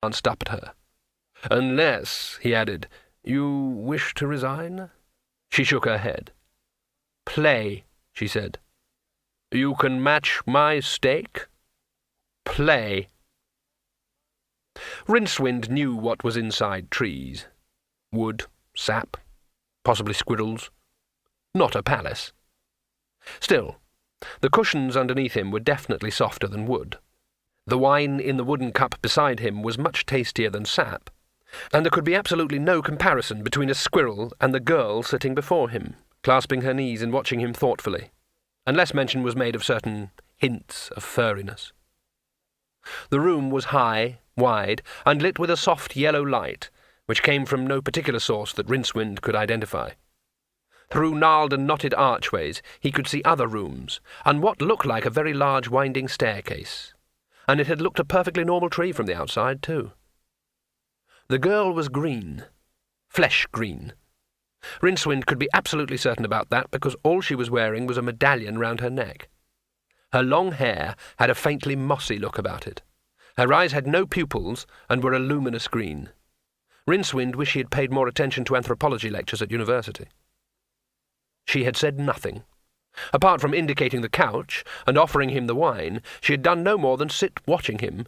glanced up at her. "Unless," he added, "you wish to resign?" She shook her head. "Play," she said. "You can match my stake?" "Play." Rincewind knew what was inside trees. Wood, sap, possibly squirrels. Not a palace. Still, the cushions underneath him were definitely softer than wood. The wine in the wooden cup beside him was much tastier than sap, and there could be absolutely no comparison between a squirrel and the girl sitting before him, clasping her knees and watching him thoughtfully, unless mention was made of certain hints of furriness. The room was high, wide, and lit with a soft yellow light, which came from no particular source that Rincewind could identify. Through gnarled and knotted archways he could see other rooms, and what looked like a very large winding staircase. And it had looked a perfectly normal tree from the outside, too. The girl was green. Flesh green. Rincewind could be absolutely certain about that because all she was wearing was a medallion round her neck. Her long hair had a faintly mossy look about it. Her eyes had no pupils and were a luminous green. Rincewind wished he had paid more attention to anthropology lectures at university. She had said nothing. Apart from indicating the couch and offering him the wine, she had done no more than sit watching him,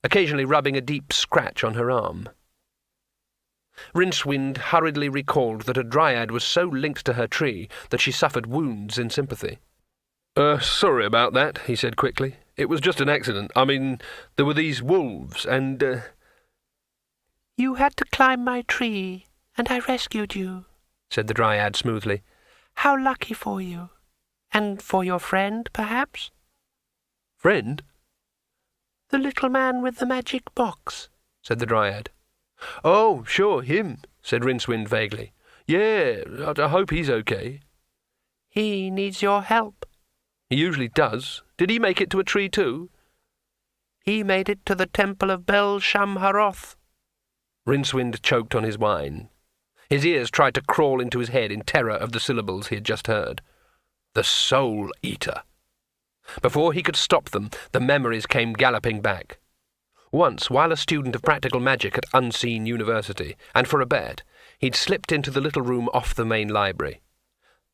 occasionally rubbing a deep scratch on her arm. Rincewind hurriedly recalled that a dryad was so linked to her tree that she suffered wounds in sympathy. Sorry about that," he said quickly. "It was just an accident. I mean, there were these wolves, and, You had to climb my tree, and I rescued you," said the dryad smoothly. "How lucky for you. And for your friend, perhaps?" "Friend?" "The little man with the magic box," said the dryad. "Oh, sure, him," said Rincewind vaguely. "Yeah, I hope he's okay." "He needs your help." "He usually does. Did he make it to a tree too?" "He made it to the temple of Bel-Shamharoth." Rincewind choked on his wine. His ears tried to crawl into his head in terror of the syllables he had just heard. The Soul Eater. Before he could stop them, the memories came galloping back. Once, while a student of practical magic at Unseen University, and for a bet, he'd slipped into the little room off the main library.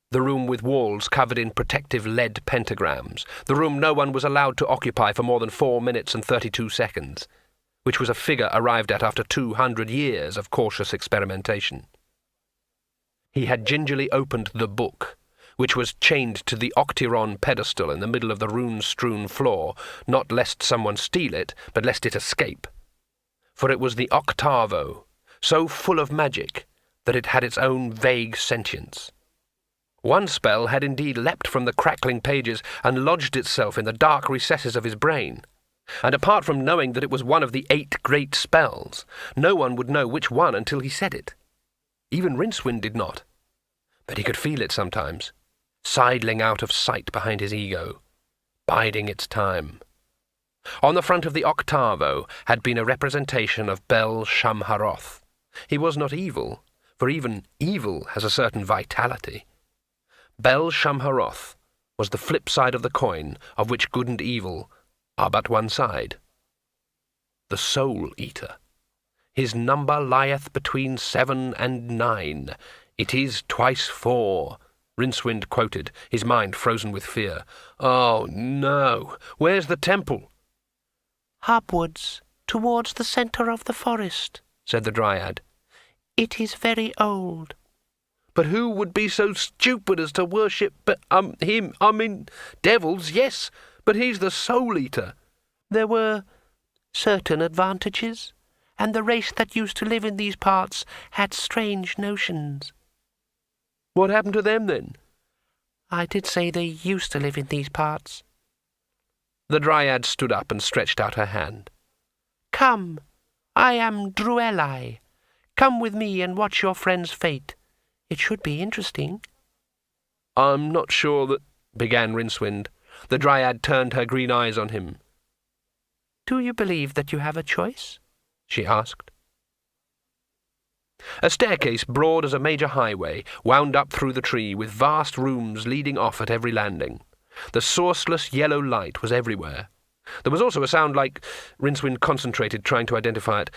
The room with walls covered in protective lead pentagrams. The room no one was allowed to occupy for more than 4 minutes and 32 seconds, which was a figure arrived at after 200 years of cautious experimentation. He had gingerly opened the book, which was chained to the octyron pedestal in the middle of the rune-strewn floor, not lest someone steal it, but lest it escape. For it was the octavo, so full of magic that it had its own vague sentience. One spell had indeed leapt from the crackling pages and lodged itself in the dark recesses of his brain. And apart from knowing that it was one of the 8 great spells, no one would know which one until he said it. Even Rincewind did not. But he could feel it sometimes, sidling out of sight behind his ego, biding its time. On the front of the octavo had been a representation of Bel-Shamharoth. He was not evil, for even evil has a certain vitality. Bel-Shamharoth was the flip side of the coin of which good and evil are but one side. The Soul Eater. His number lieth between 7 and 9. It is twice 4, Rincewind quoted, his mind frozen with fear. Oh, no! Where's the temple? "Upwards, towards the centre of the forest," said the dryad. "It is very old." "But who would be so stupid as to worship him? I mean, devils, yes, but he's the Soul Eater." "There were certain advantages, and the race that used to live in these parts had strange notions." "What happened to them, then?" "I did say they used to live in these parts." The dryad stood up and stretched out her hand. "Come, I am Drueli. Come with me and watch your friend's fate. It should be interesting." "I'm not sure that—" began Rincewind. The dryad turned her green eyes on him. "Do you believe that you have a choice?" she asked. A staircase broad as a major highway wound up through the tree with vast rooms leading off at every landing. The sourceless yellow light was everywhere. There was also a sound like Rincewind concentrated, trying to identify it.